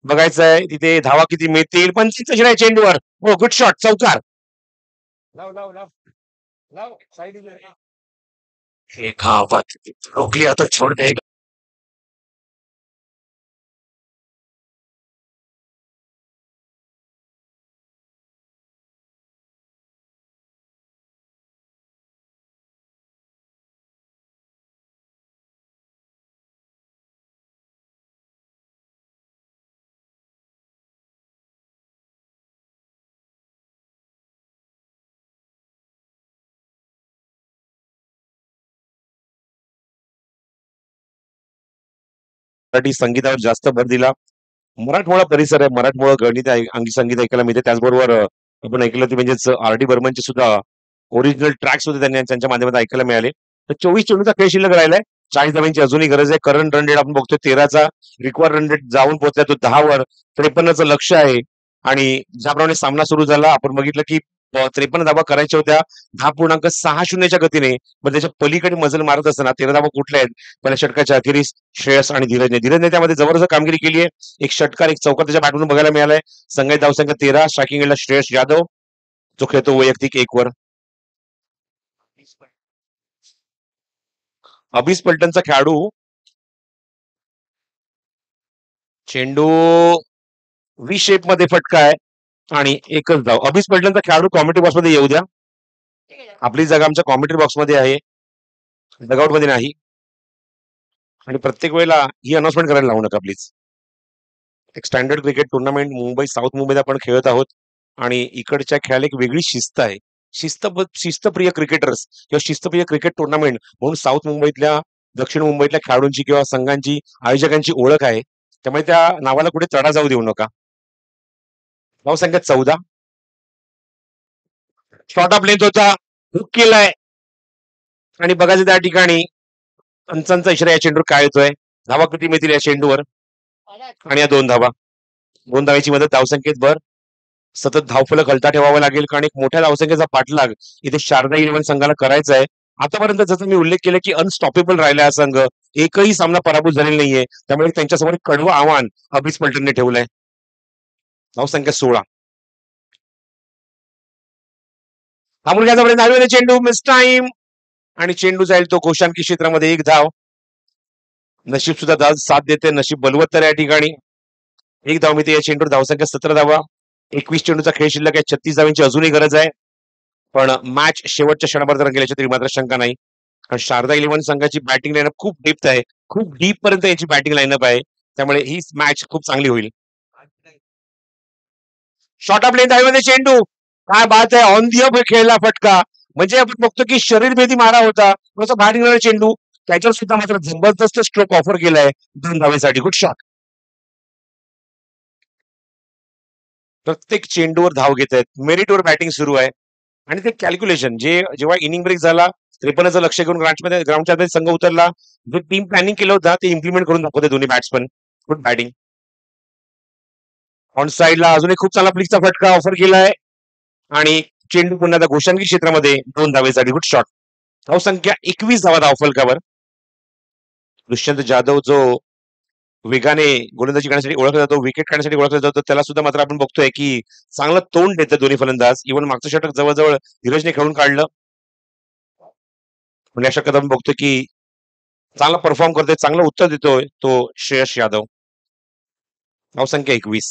बघायचं आहे तिथे धावा किती मिळतील. 25 चेंडूवर, हो गुड शॉट, चौकार. एक आवाज रोक लिया तो छोड़ देगा. मराठी संगीतावर जास्त भर दिला. मराठमोळा परिसर आहे, मराठमोळा गणित अंगी संगीत ऐकायला मिळते. त्याचबरोबर आपण ऐकलं ते म्हणजेच आर डी बर्मनचे सुद्धा ओरिजिनल ट्रॅक्स होते त्यांनी त्यांच्या माध्यमातून ऐकायला मिळाले. तर 24 चेंडूचा खेळ शिल्लक राहिलाय, 40 धावांची अजूनही गरज आहे. करंट रन रेट आपण बघतोय 13चा, रिक्वायर्ड रन रेट जाऊन पोहोचलाय तो 10 वर. 53चं लक्ष आहे आणि ज्याप्रमाणे सामना सुरू झाला आपण बघितलं की 53 धावा करायच्या होत्या 10.60च्या गतीने, पण त्याच्या पलीकडे मजल मारत असताना 13 धावा कुठल्या आहेत. पहिल्या षटकाच्या अखेरीस श्रेयस आणि धीरजने त्यामध्ये जबरदस्त कामगिरी केली आहे. एक षटकार, एक चौकार त्याच्या बॅटमधून बघायला मिळालाय. संघाची धावसंख्या 13, स्ट्रायकिंग एंडला श्रेयस यादव जो खेळतो वैयक्तिक 1 वर. अभिष पलटनचा खेळाडू, चेंडू व्ही शेप मध्ये फटका आहे आणि एकच धाव. अभिष पलटनचा खेळाडू कॉमेंट्री बॉक्स मध्ये येऊ द्या. आपली जागा आमच्या कॉमेंट्री बॉक्स मध्ये आहे, डगआउट मध्ये नाही. आणि प्रत्येक वेळेला ही अनाउन्समेंट करायला लावू नका प्लीज. एक standard cricket tournament Mumbai south मुंबईत आपण खेळत आहोत आणि इकडच्या खेळाला एक वेगळी शिस्त आहे. शिस्तप्रिय क्रिकेटर्स किंवा शिस्तप्रिय क्रिकेट टुर्नामेंट म्हणून साऊथ मुंबईतल्या, दक्षिण मुंबईतल्या खेळाडूंची किंवा संघांची, आयोजकांची ओळख आहे. त्यामुळे त्या नावाला कुठे तडा जाऊ देऊ नका. धावसंख्या 14, शॉर्ट ऑफ लेंथ होता, हुक केलाय आणि बघायचं त्या ठिकाणी पंचांचा इशारा या चेंडूवर काय येतोय. धावा किती मिळतील या चेंडूवर आणि या 2 धावा. 2 धावाची मदत धावसंख्येत भर. सतत धावफलक हलता ठेवावा लागेल कारण एक मोठ्या धावसंख्येचा पाठलाग इथे शारदा इलेव्हन संघाला करायचा आहे. आतापर्यंत जसं मी उल्लेख केला की अनस्टॉपेबल राहिला हा संघ, एकही सामना पराभूत झालेला नाहीये. त्यामुळे त्यांच्यासमोर एक कडवं आव्हान अभिष पलटनने ठेवलंय. धावसंख्या 16. हा मुलगा पर्यंत चेंडू, मिस टाइम आणि चेंडू जाईल तो गोशांकी क्षेत्रामध्ये, 1 धाव. नशीब सुद्धा साथ देते, नशीब बलवत्तर या ठिकाणी. 1 धाव मिळते या चेंडूवर. धावसंख्या 17 धावा. 21 चेंडूचा खेळ शिल्लक आहे. 36 धावांची अजूनही गरज आहे. पण मॅच शेवटच्या क्षणापर्यंत गेल्याच्या तरी मात्र शंका नाही, कारण शारदा इलेव्हन संघाची बॅटिंग लाईनअप खूप डेप्थ आहे, खूप डीप पर्यंत यांची बॅटिंग लाईनअप आहे. त्यामुळे ही मॅच खूप चांगली होईल. शॉर्ट ऑफ लेंथ आहे चेंडू, काय बात आहे, ऑन दी अप खेळला फटका. म्हणजे आपण बघतो की शरीरभेदी मारा होता, थोडासा बाहेर निघणारा चेंडू त्याच्यावर सुद्धा मात्र जबरदस्त स्ट्रोक ऑफर केलाय 2 धावेसाठी. Good shot. प्रत्येक चेंडूवर धाव घेत आहेत. मेरिटवर बॅटिंग सुरू आहे आणि ते कॅल्क्युलेशन जे जेव्हा इनिंग ब्रेक झाला 53चं लक्ष घेऊन ग्राउंडच्या आतमध्ये संघ उतरला, जो टीम प्लॅनिंग केलं होतं ते इम्प्लिमेंट करून दाखवते दोन्ही बॅट्समन. Good batting. ऑन साइडला अजूनही खूप चांगला फ्लिकचा फटका ऑफर केलाय आणि चेंडू पुन्हा आता गोशांकी क्षेत्रामध्ये 2 धावेसाठी. Good shot. धावसंख्या 21 धावा धावफलकावर. दुष्यंत जाधव जो वेगाने गोलंदाजी करण्यासाठी ओळखला जातो, विकेट काढण्यासाठी ओळखला जातो, त्याला सुद्धा मात्र आपण बघतोय की चांगलं तोंड देतं दोन्ही फलंदाज. इव्हन मागचं षटक जवळजवळ धीरजने खेळून काढलं. पण या षटकात आपण बघतोय की चांगला परफॉर्म करतोय, चांगलं उत्तर देतोय तो श्रेयस यादव. धावसंख्या 21.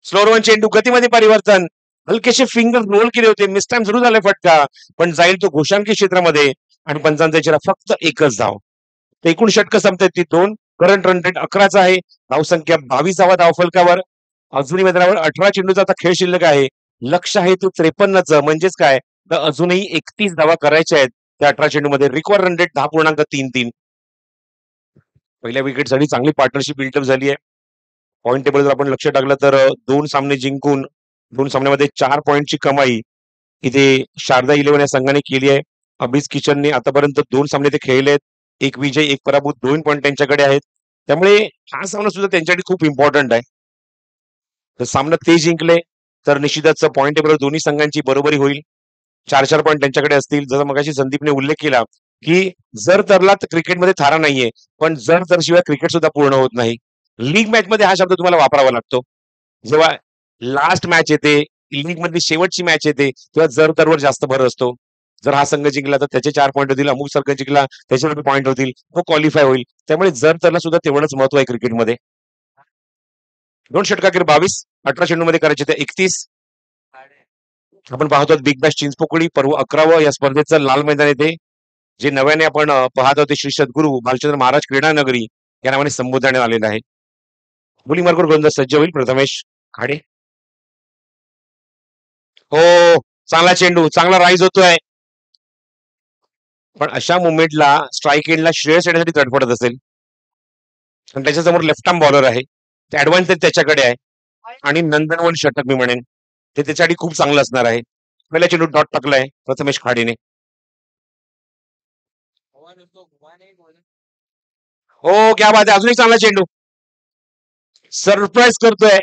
स्लोअर वन चेंडू, गतीमध्ये परिवर्तन, हलकेसे फिंगर रोल केले होते, मिस टाइम सुरू झालाय फटका, पण जाईल तो घोषांकी क्षेत्रामध्ये आणि पंचांचा इशारा फक्त एकच धाव. तर एकूण षटकं संपतात ती 2. करंट रन रेट 11चा आहे. धावसंख्या 22 धावफलकावर. अजूनही मैदानावर 18 चेंडूचा आता खेळ शिल्लक आहे. लक्ष आहे तो 53चं, म्हणजेच काय तर अजूनही 31 धावा करायच्या आहेत त्या 18 चेंडूमध्ये. Record run rate 10.33. पहिल्या विकेटसाठी चांगली पार्टनरशिप बिल्डअप झाली आहे. पॉईंट टेबल जर आपण लक्ष टाकलं तर 2 सामने जिंकून 2 सामन्यामध्ये 4 पॉईंटची कमाई इथे शारदा 11 या संघाने केली आहे. अभिज किचनने आतापर्यंत 2 सामने ते खेळले आहेत. 1 विजय 1 पराभूत, 2 पॉईंट त्यांच्याकडे आहेत. त्यामुळे हा सामना सुद्धा त्यांच्यासाठी खूप इम्पॉर्टंट आहे. तर सामना ते जिंकले तर निश्चितच पॉईंट टेबलवर दोन्ही संघांची बरोबरी होईल. 4-4 पॉईंट त्यांच्याकडे असतील. जसं मगाशी संदीपने उल्लेख केला की जर तरला तर क्रिकेटमध्ये थारा नाहीये, पण जर तर शिवाय क्रिकेट सुद्धा पूर्ण होत नाही. लीग मॅच मध्ये हा शब्द तुम्हाला वापरावा लागतो. जेव्हा लास्ट मॅच येते, लीग मधली शेवटची मॅच येते, तेव्हा जर तरवर जास्त भर असतो. जर हा संघ जिंकला तर त्याचे 4 पॉईंट होतील, अमुक संघ जिंकला त्याच्यावर पॉईंट होतील, तो क्वालिफाय होईल. त्यामुळे जर तरला सुद्धा तेवढंच महत्व आहे क्रिकेटमध्ये. 2 षटकाखेर 22, 18 चेंडूमध्ये करायचे ते 31. आपण पाहतो बिग बॅश चिंचपोकळी पर्व 11वं या स्पर्धेचं लाल मैदान येते, जे नव्याने आपण पाहत होते श्री सद्गुरू भालचंद्र महाराज क्रीडा नगरी या नावाने संबोधण्यात आलेलं आहे. बोलिंग मार्कवर गोलंदाज सज्ज होईल प्रथमेश खाडे. हो, चांगला चेंडू, चांगला राईज होतोय. पण अशा मुवमेंटला स्ट्राईक एंडला श्रेयस येण्यासाठी तडफडत असेल. आणि त्याच्यासमोर लेफ्ट आर्म बॉलर आहे. ते ऍडव्हान्टेज त्याच्याकडे आहे. आणि नंदनवन षटक मी म्हणेन ते त्याच्यासाठी खूप चांगलं असणार आहे. पहिला चेंडू डॉट टाकलाय प्रथमेश खाडेने. हो, क्या बात आहे. अजूनही चांगला चेंडू. सरप्राईज करतोय.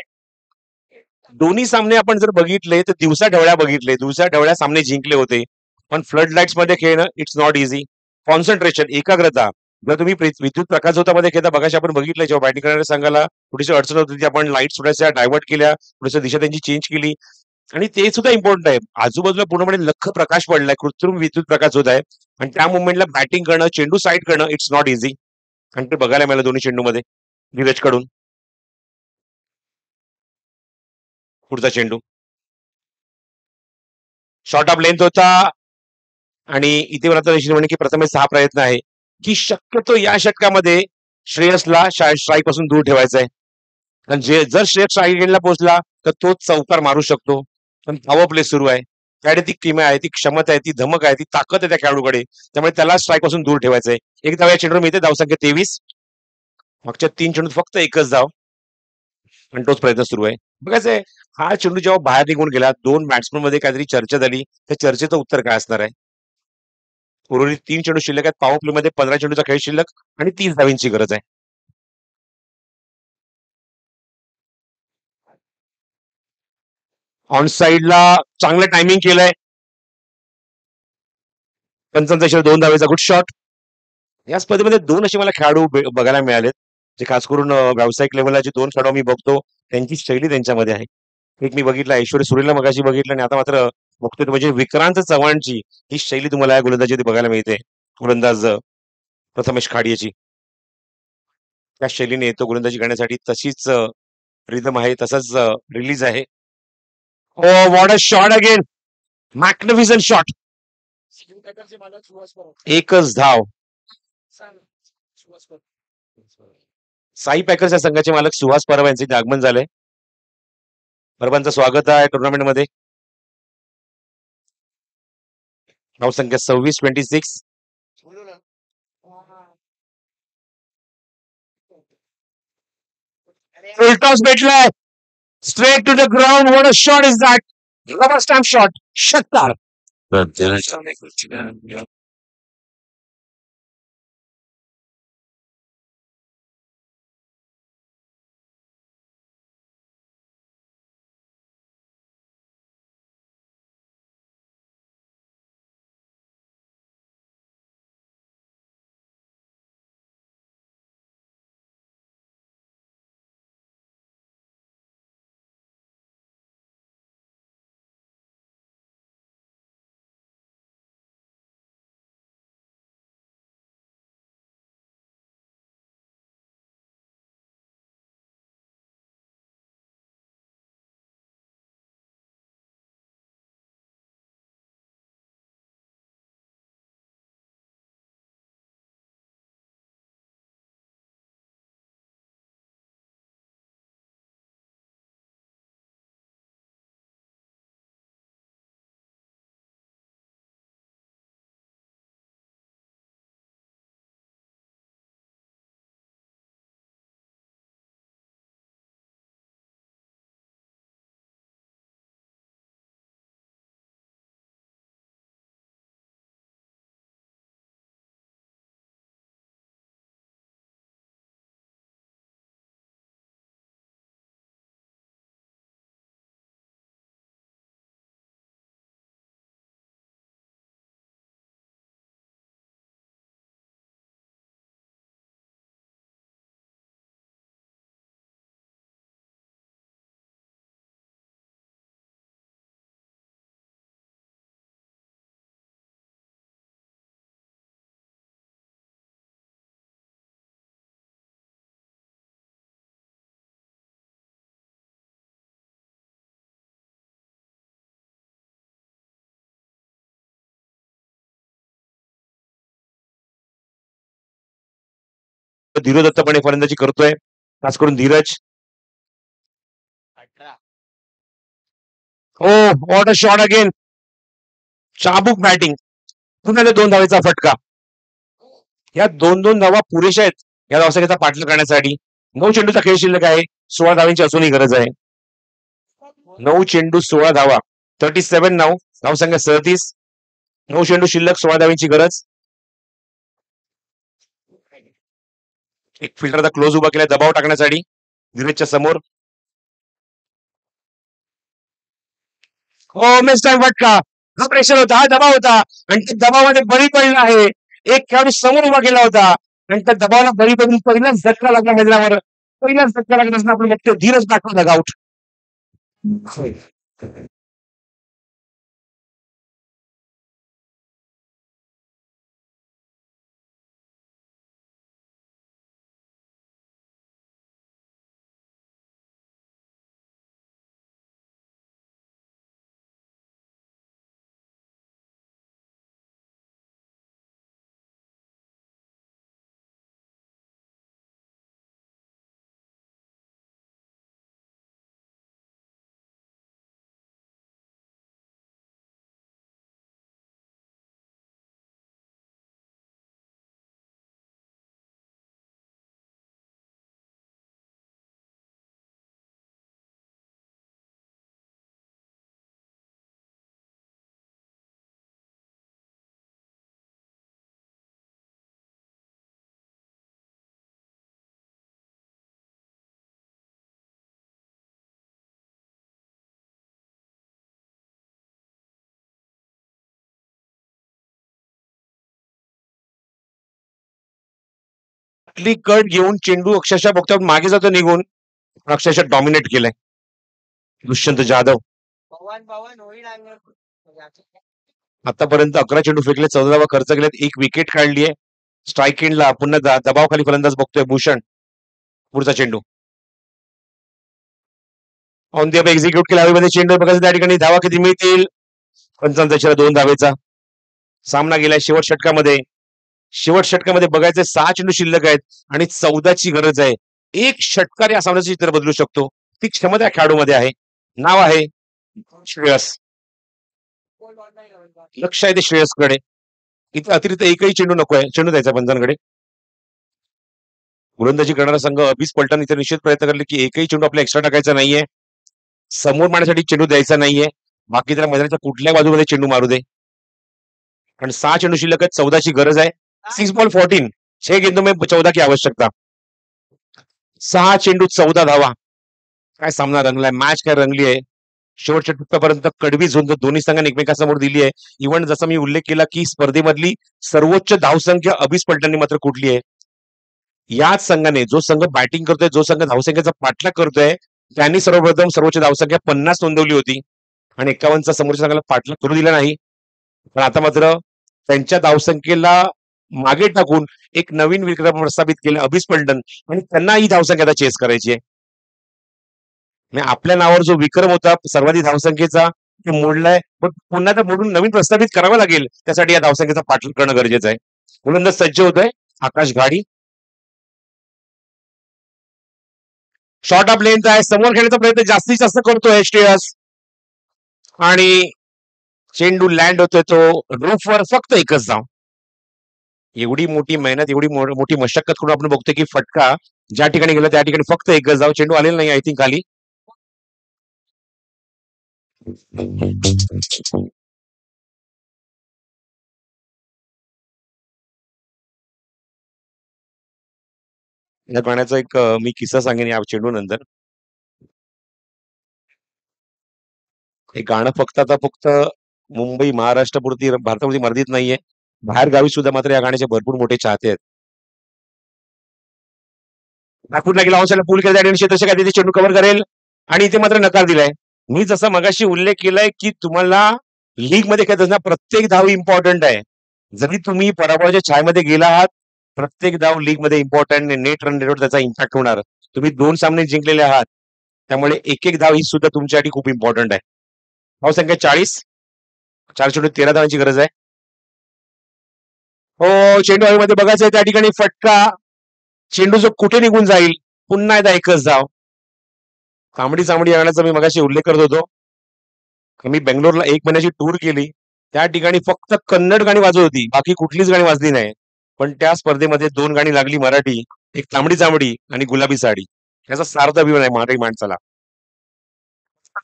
दोन्ही सामने आपण जर बघितले तर दिवसा ढवळ्या बघितले, दिवसा ढवळ्या सामने जिंकले होते. पण फ्लड लाईट्स मध्ये खेळणं इट्स नॉट इझी. कॉन्सन्ट्रेशन, एकाग्रता. जर तुम्ही विद्युत प्रकाशझोतामध्ये खेळता बघाशी आपण बघितलं जेव्हा बॅटिंग करणाऱ्या संघाला थोडीशी अडचण होती ती आपण लाईट थोड्याशा डायव्हर्ट केल्या, थोडीशी दिशा त्यांची चेंज केली आणि ते सुद्धा इम्पॉर्टंट आहे. आजूबाजूला पूर्णपणे लख्ख प्रकाश पडलाय, कृत्रिम विद्युत प्रकाश होत आहे आणि त्या मुवमेंटला बॅटिंग करणं, चेंडू साईड करणं इट्स नॉट इझी. आणि ते बघायला मिळालं दोन्ही चेंडूमध्ये धीरजकडून. पुढचा चेंडू शॉर्ट ऑफ लेंथ होता आणि इथे मला तर म्हणे की प्रथमेश हा प्रयत्न आहे की शक्यतो या षटकामध्ये श्रेयसला स्ट्राईक पासून दूर ठेवायचा आहे. कारण जर श्रेयस स्ट्राईक एंडला पोहोचला तर तोच चौकार मारू शकतो. पण पॉवर प्ले सुरू आहे, त्याकडे ती किमया आहे, ती क्षमता आहे, ती धमक आहे, ती ताकद आहे त्या खेळाडूकडे. त्यामुळे त्याला स्ट्राईक पासून दूर ठेवायचंय. एक धाव या चेंडूवर मिळते. धावसंख्या 23. मागच्या 3 चेंडूत फक्त एकच धाव आणि तोच प्रयत्न सुरू आहे. बघायचंय हा चेंडू जेव्हा बाहेर निघून गेला 2 बॅट्समन मध्ये काहीतरी चर्चा झाली, त्या चर्चेचं उत्तर काय असणार आहे. उर्वरित 3 चेंडू शिल्लक आहेत. पॉवर प्ले मध्ये 15 चेंडूचा खेळ शिल्लक आणि 30 धावींची गरज आहे. ऑन साइडला चांगलं टायमिंग केलंय. 55 2 धावेचा गुड शॉट. या स्पर्धेमध्ये 2 असे मला खेळाडू बघायला मिळालेत जे खास करून व्यावसायिक लेवलला जे 2 खेळाडू मी बघतो त्यांची शैली त्यांच्यामध्ये आहे. एक मी बघितला ऐश्वर्या सुरेलला मगाशी बघितलं आणि आता मात्र बघतोय म्हणजे विक्रांत चव्हाणची ही शैली तुम्हाला या गोलंदाजीत बघायला मिळते. गोलंदाज प्रथमेश खाडियाची त्या शैलीने येतो गोलंदाजी करण्यासाठी. तशीच रिदम आहे, तसंच रिलीज आहे. Oh what a shot again, magnificent shot. एकच धाव. साई पॅकर्स या संघाचे मालक सुहास परब यांचे आगमन झाले. परबांचं स्वागत आहे टुर्नामेंटमध्ये. धावसंख्या 26-26. टॉस भेटलाय straight to the ground. What a shot is that. Rubber stamp shot. षटकार. धीरज दत्तपणे फलंदाजी करतोय. खास करून Dheeraj. Oh what a shot again. चाबूक बॅटिंग. पुन्हा 2 धावेचा फटका. या 2-2 धावा पुरेशा आहेत या धावसंख्येचा पाठलाग करण्यासाठी. 9 चेंडूचा खेळ शिल्लक आहे. 16 धावांची अजूनही गरज आहे. 9 चेंडू 16 धावा. 37 नाव. धावसंख्या 37. 9 चेंडू शिल्लक 16 धावांची गरज. एक फिल्डरचा क्लोज उभा केला दबाव टाकण्यासाठी धीरजच्या समोर. हो मिस टाइम फटका. हा प्रेशर होता. हा दबाव होता आणि त्या दबावामध्ये बळी पडला आहे. एक खेळाडू समोर उभा केला होता आणि त्या दबावाला बळी पडून पहिलाच धक्का लागला मैदानावर. पहिलाच धक्का लागला असं आपण बघतोय. धीरज पाठवला गाऊट. कट घेऊन चेंडू अक्षरशः बघतो मागे जातो निघून. अक्षरशः डॉमिनेट केलंय दुष्यंत जाधव. आतापर्यंत 11 चेंडू फेकले. 14 धावा खर्च केलेत. एक विकेट काढली आहे. स्ट्राईक एंडला पुन्हा दबावाखाली फलंदाज बघतोय भूषण. पुढचा चेंडू ऑन दी अप एक्झिक्यूट केला. हवेमध्ये चेंडू बघायचं त्या ठिकाणी धावा किती मिळतील. 55 2 धावेचा सामना गेलाय शेवट षटकामध्ये. शेवट षटकामध्ये बघायचे 6 चेंडू शिल्लक आहेत आणि 14ची गरज आहे. एक षटकार या सामन्याचं चित्र बदलू शकतो. ती क्षमता खेळाडूमध्ये आहे. नाव आहे श्रेयस. लक्ष आहे ते श्रेयसकडे. इथे अतिरिक्त एकही चेंडू नको आहे. चेंडू द्यायचा पंचांकडे. गोलंदाजी करणारा संघ अभिस पलटण इथे निश्चित प्रयत्न करले की एकही चेंडू आपल्या एक्स्ट्रा टाकायचा नाहीये. समोर मारण्यासाठी चेंडू द्यायचा नाहीये. बाकी त्याला मैदानाच्या कुठल्या बाजूमध्ये चेंडू मारू दे. कारण 6 चेंडू शिल्लक आहेत. 14 ची गरज आहे. 6 बॉल 14. 6 गेंदों में 14 की आवश्यकता. 6 चेंडू 14 धावा. काय सामना रंगलाय. मॅच काय रंगली आहे. शेवटच्या टप्प्यापर्यंत कडवी झुंज दोन्ही संघांनी एकमेकांसमोर दिली आहे. इव्हन जसा मी उल्लेख केला की स्पर्धेमधली सर्वोच्च धावसंख्या अभिस पलटणनी मात्र कुठली आहे. याच संघाने जो संघ बॅटिंग करतोय, जो संघ धावसंख्येचा पाठलाग करतोय, त्यांनी सर्वप्रथम सर्वोच्च धावसंख्या 50 नोंदवली होती आणि 51चा समोरच्या संघाला पाठलाग करू दिला नाही. पण आता मात्र त्यांच्या धावसंख्येला मागे टाकून एक नवीन विक्रम प्रस्थापित केले अभिस पलटण आणि त्यांना ही धावसंख्या आता चेस करायची आहे. म्हणजे आपल्या नावावर जो विक्रम होता सर्वाधिक धावसंख्येचा ते मोडलाय, पण पुन्हा तर मोडून नवीन प्रस्थापित करावा लागेल. त्यासाठी या धावसंख्येचा पाठलाग करणं गरजेचं आहे. गोलंदाज सज्ज होतोय आकाश घाडी. शॉर्ट ऑफ लेंथ आहे. समोर खेळण्याचा प्रयत्न जास्तीत जास्त करतोय श्रेयस आणि चेंडू लँड होतोय तो रूफवर. फक्त एकच धाव. एवढी मोठी मेहनत, एवढी मोठी मशक्कत करून आपण बघतोय की फटका ज्या ठिकाणी गेला त्या ठिकाणी फक्त एकच धाव. चेंडू आलेला नाही आय थिंक खाली. या गाण्याचा एक मी किस्सा सांगेन या चेंडू नंतर. हे गाणं फक्त मुंबई महाराष्ट्रापुरती भारतापुरती मर्यादित नाहीये. बाहेर गावी सुद्धा मात्र या गाण्याचे भरपूर मोठे चाहते आहेत. नागपूरला गेला ऑनसाइडला पूल केला आणि क्षेत्ररक्षक तिथे चेंडू कव्हर करेल आणि इथे मात्र नकार दिलाय. मी जसा मगाशी उल्लेख केलाय की तुम्हाला लीग मध्ये खेळत असताना प्रत्येक धाव इम्पॉर्टंट आहे. जरी तुम्ही पराभवाच्या छायेमध्ये गेला आहात, प्रत्येक धाव लीग मध्ये इम्पॉर्टंट. नेट रन रेटवर त्याचा इम्पॅक्ट होणार. तुम्ही 2 सामने जिंकलेले आहात, त्यामुळे एक धाव ही सुद्धा तुमच्यासाठी खूप इम्पॉर्टंट आहे. धावसंख्या 40. 4 चेंडू 13 धावांची गरज आहे. हो, चेंडू हवेमध्ये बघायचंय त्या ठिकाणी फटका. चेंडू जो कुठे निघून जाईल. पुन्हा एकदा एकच धाव. तांबडी चांबडी या गाण्याचा मी मगाशी उल्लेख करत होतो. मी बेंगलोरला 1 महिन्याची टूर केली. त्या ठिकाणी फक्त कन्नड गाणी वाजत होती. बाकी कुठलीच गाणी वाजली नाही. पण त्या स्पर्धेमध्ये 2 गाणी लागली मराठी. एक तांबडी चांबडी आणि गुलाबी साडी. याचा सार्थ अभिमान आहे मराठी माणसाला.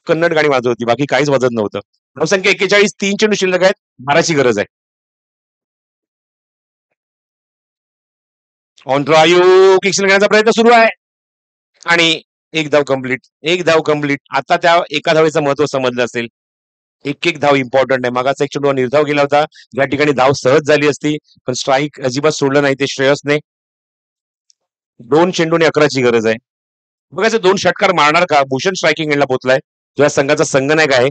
कन्नड गाणी वाजत होती. बाकी काहीच वाजत नव्हतं. धावसंख्या 41. 3 चेंडू शिल्लक आहेत. 12ची गरज आहे. ऑन ड्राईव्ह किक्स घेण्याचा प्रयत्न सुरू आहे आणि एक धाव कंप्लीट. एक धाव कंप्लीट. आता त्या एका धावेचं महत्व समजलं असेल. एक धाव इम्पॉर्टंट आहे. मागाचा एक चेंडू निर्धाव केला होता. ज्या ठिकाणी धाव सहज झाली असती, पण स्ट्राईक अजिबात सोडलं नाही ते श्रेयसने. 2 चेंडूने 11ची गरज आहे. बघायचं 2 षटकार मारणार का. भूषण स्ट्रायकिंग एंडला पोहोचलाय. जो या संघाचा संघनायक आहे.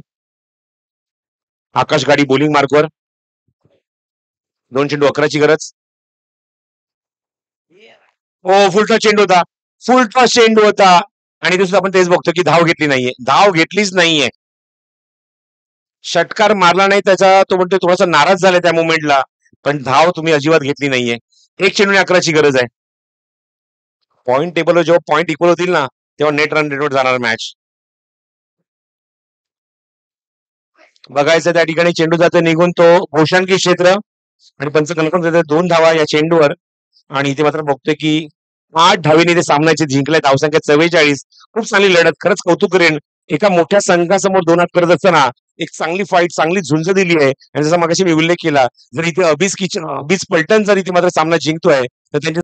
आकाश गाडी बॉलिंग मार्कवर. 2 चेंडू 11ची गरज. हो, फुलटॉस चेंडू होता. फुलटॉस चेंडू होता आणि दिवस आपण तेच बघतो की धाव घेतली नाहीये. धाव घेतलीच नाहीये. षटकार मारला नाही त्याचा तो म्हणतो थोडासा नाराज झालाय त्या मोमेंटला, पण धाव तुम्ही अजिबात घेतली नाहीये. 1 चेंडूने 11ची गरज आहे. पॉइंट टेबलवर जेव्हा पॉइंट इक्वल होतील ना, तेव्हा नेट रन रेटवर जाणार मॅच. बघायचं त्या ठिकाणी चेंडू जातो निघून तो घोषांकी क्षेत्र आणि पंच कन्फर्म देतात 2 धावा या चेंडूवर. आणि इथे मात्र बघतोय की 8 धावेने ते सामन्याचे जिंकले. धावसंख्या 44. खूप चांगली लढत. खरंच कौतुक करेन. एका मोठ्या संघासमोर 2 हात करत असताना एक चांगली फाईट, चांगली झुंज दिली आहे. आणि जसा मगाशी मी उल्लेख केला, जर इथे अभिस पलटण जर इथे मात्र सामना जिंकतोय तर त्यांच्या